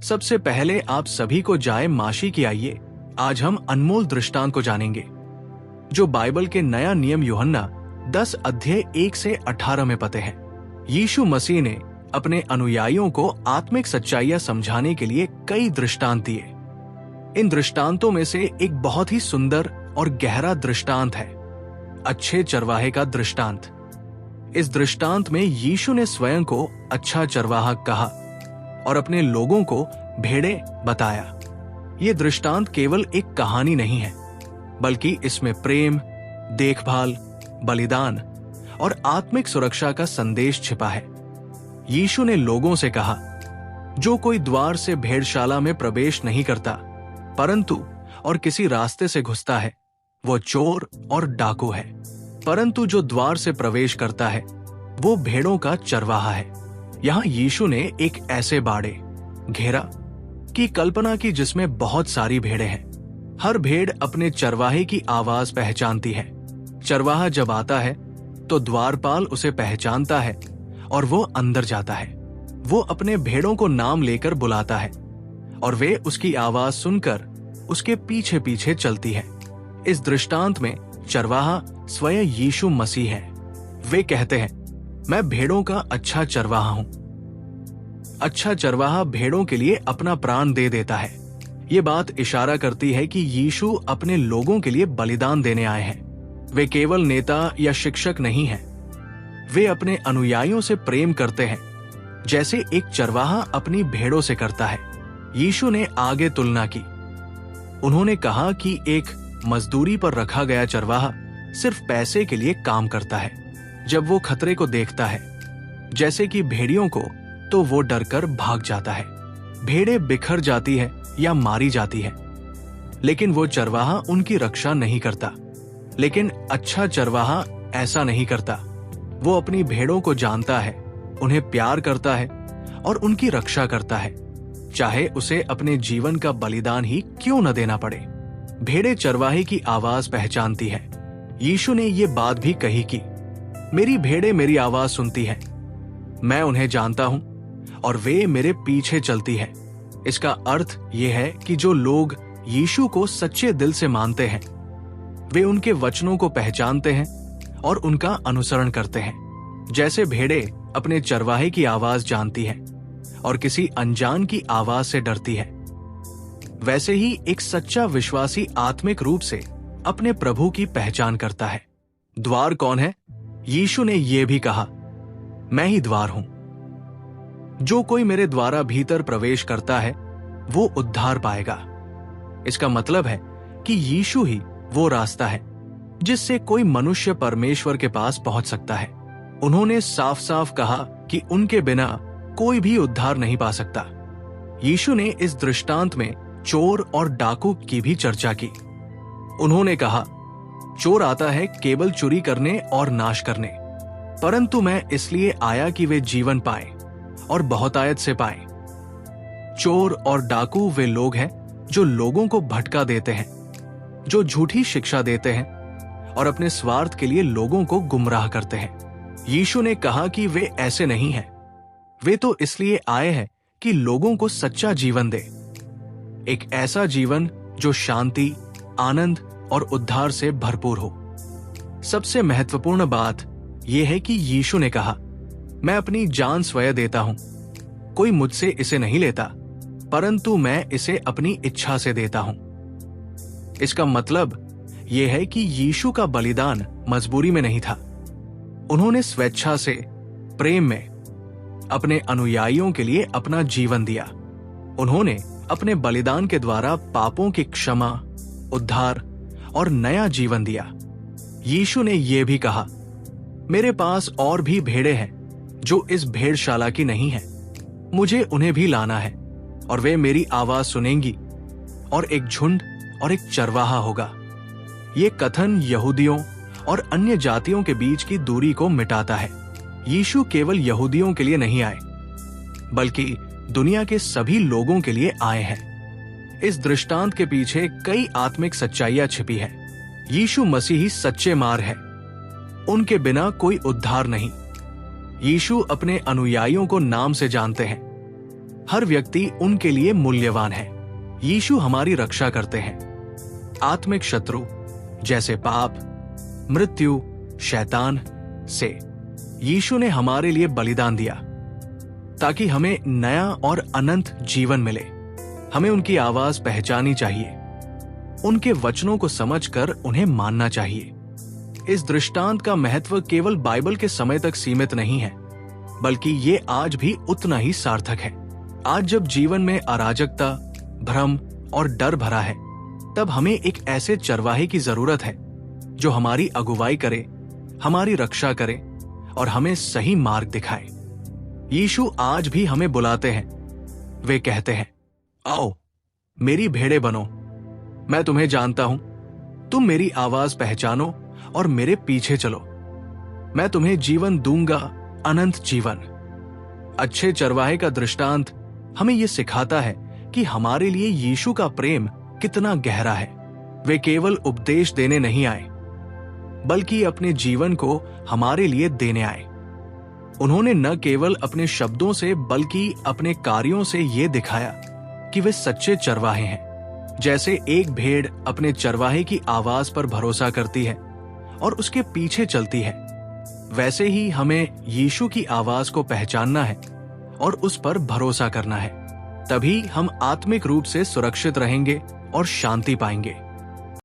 सबसे पहले आप सभी को जाए माशी की आइए, आज हम अनमोल दृष्टांत को जानेंगे जो बाइबल के नया नियम यूहन्ना 10 अध्याय 1 से 18 में पते हैं। यीशु मसीह ने अपने अनुयायियों को आत्मिक सच्चाइयां समझाने के लिए कई दृष्टांत दिए। इन दृष्टांतों में से एक बहुत ही सुंदर और गहरा दृष्टांत है अच्छे चरवाहे का दृष्टांत। इस दृष्टांत में यीशु ने स्वयं को अच्छा चरवाहा कहा और अपने लोगों को भेड़े बताया। ये दृष्टांत केवल एक कहानी नहीं है, बल्कि इसमें प्रेम, देखभाल, बलिदान और आत्मिक सुरक्षा का संदेश छिपा है। यीशु ने लोगों से कहा, जो कोई द्वार से भेड़शाला में प्रवेश नहीं करता परंतु और किसी रास्ते से घुसता है, वो चोर और डाकू है। परंतु जो द्वार से प्रवेश करता है वो भेड़ों का चरवाहा है। यहाँ यीशु ने एक ऐसे बाड़े, घेरा की कल्पना की जिसमें बहुत सारी भेड़ें हैं। हर भेड़ अपने चरवाहे की आवाज पहचानती है। चरवाहा जब आता है तो द्वारपाल उसे पहचानता है और वो अंदर जाता है। वो अपने भेड़ों को नाम लेकर बुलाता है और वे उसकी आवाज सुनकर उसके पीछे पीछे चलती है। इस दृष्टांत में चरवाहा स्वयं यीशु मसीह है। वे कहते हैं, मैं भेड़ों का अच्छा चरवाहा हूं। अच्छा चरवाहा भेड़ों के लिए अपना प्राण दे देता है। ये बात इशारा करती है कि यीशु अपने लोगों के लिए बलिदान देने आए हैं। वे केवल नेता या शिक्षक नहीं हैं। वे अपने अनुयायियों से प्रेम करते हैं जैसे एक चरवाहा अपनी भेड़ों से करता है। यीशु ने आगे तुलना की। उन्होंने कहा कि एक मजदूरी पर रखा गया चरवाहा सिर्फ पैसे के लिए काम करता है। जब वो खतरे को देखता है, जैसे कि भेड़ियों को, तो वो डरकर भाग जाता है। भेड़ें बिखर जाती है या मारी जाती है, लेकिन वो चरवाहा उनकी रक्षा नहीं करता। लेकिन अच्छा चरवाहा ऐसा नहीं करता। वो अपनी भेड़ों को जानता है, उन्हें प्यार करता है और उनकी रक्षा करता है, चाहे उसे अपने जीवन का बलिदान ही क्यों न देना पड़े। भेड़ें चरवाहे की आवाज पहचानती है। यीशु ने ये बात भी कही कि मेरी भेड़ें मेरी आवाज सुनती हैं, मैं उन्हें जानता हूं और वे मेरे पीछे चलती हैं। इसका अर्थ यह है कि जो लोग यीशु को सच्चे दिल से मानते हैं, वे उनके वचनों को पहचानते हैं और उनका अनुसरण करते हैं। जैसे भेड़ें अपने चरवाहे की आवाज जानती हैं और किसी अनजान की आवाज से डरती है, वैसे ही एक सच्चा विश्वासी आत्मिक रूप से अपने प्रभु की पहचान करता है। द्वार कौन है? यीशु ने यह भी कहा, मैं ही द्वार हूं। जो कोई मेरे द्वारा भीतर प्रवेश करता है वो उद्धार पाएगा। इसका मतलब है कि यीशु ही वो रास्ता है जिससे कोई मनुष्य परमेश्वर के पास पहुंच सकता है। उन्होंने साफ साफ कहा कि उनके बिना कोई भी उद्धार नहीं पा सकता। यीशु ने इस दृष्टांत में चोर और डाकू की भी चर्चा की। उन्होंने कहा, चोर आता है केवल चोरी करने और नाश करने, परंतु मैं इसलिए आया कि वे जीवन पाएं और बहुतायत से पाएं। चोर और डाकू वे लोग हैं जो लोगों को भटका देते हैं, जो झूठी शिक्षा देते हैं और अपने स्वार्थ के लिए लोगों को गुमराह करते हैं। यीशु ने कहा कि वे ऐसे नहीं हैं। वे तो इसलिए आए हैं कि लोगों को सच्चा जीवन दे, एक ऐसा जीवन जो शांति, आनंद और उद्धार से भरपूर हो। सबसे महत्वपूर्ण बात यह है कि यीशु ने कहा, मैं अपनी जान स्वयं देता हूं। कोई मुझसे इसे नहीं लेता, परंतु मैं इसे अपनी इच्छा से देता हूं। इसका मतलब यह है कि यीशु का बलिदान मजबूरी में नहीं था। उन्होंने स्वेच्छा से, प्रेम में अपने अनुयायियों के लिए अपना जीवन दिया। उन्होंने अपने बलिदान के द्वारा पापों की क्षमा, उद्धार और नया जीवन दिया। यीशु ने यह भी कहा, मेरे पास और भी भेड़ें हैं जो इस भेड़शाला की नहीं है। मुझे उन्हें भी लाना है और वे मेरी आवाज सुनेंगी और एक झुंड और एक चरवाहा होगा। ये कथन यहूदियों और अन्य जातियों के बीच की दूरी को मिटाता है। यीशु केवल यहूदियों के लिए नहीं आए, बल्कि दुनिया के सभी लोगों के लिए आए हैं। इस दृष्टांत के पीछे कई आत्मिक सच्चाइयां छिपी है। यीशु मसीह ही सच्चे मार्ग है, उनके बिना कोई उद्धार नहीं। यीशु अपने अनुयायियों को नाम से जानते हैं। हर व्यक्ति उनके लिए मूल्यवान है। यीशु हमारी रक्षा करते हैं आत्मिक शत्रु जैसे पाप, मृत्यु, शैतान से। यीशु ने हमारे लिए बलिदान दिया ताकि हमें नया और अनंत जीवन मिले। हमें उनकी आवाज पहचानी चाहिए, उनके वचनों को समझकर उन्हें मानना चाहिए। इस दृष्टांत का महत्व केवल बाइबल के समय तक सीमित नहीं है, बल्कि ये आज भी उतना ही सार्थक है। आज जब जीवन में अराजकता, भ्रम और डर भरा है, तब हमें एक ऐसे चरवाहे की जरूरत है जो हमारी अगुवाई करे, हमारी रक्षा करे और हमें सही मार्ग दिखाए। यीशु आज भी हमें बुलाते हैं। वे कहते हैं, आओ मेरी भेड़ें बनो, मैं तुम्हें जानता हूं, तुम मेरी आवाज पहचानो और मेरे पीछे चलो। मैं तुम्हें जीवन दूंगा, अनंत जीवन। अच्छे चरवाहे का दृष्टांत हमें यह सिखाता है कि हमारे लिए यीशु का प्रेम कितना गहरा है। वे केवल उपदेश देने नहीं आए, बल्कि अपने जीवन को हमारे लिए देने आए। उन्होंने न केवल अपने शब्दों से बल्कि अपने कार्यों से यह दिखाया कि वे सच्चे चरवाहे हैं। जैसे एक भेड़ अपने चरवाहे की आवाज पर भरोसा करती है और उसके पीछे चलती है, वैसे ही हमें यीशु की आवाज को पहचानना है और उस पर भरोसा करना है। तभी हम आत्मिक रूप से सुरक्षित रहेंगे और शांति पाएंगे।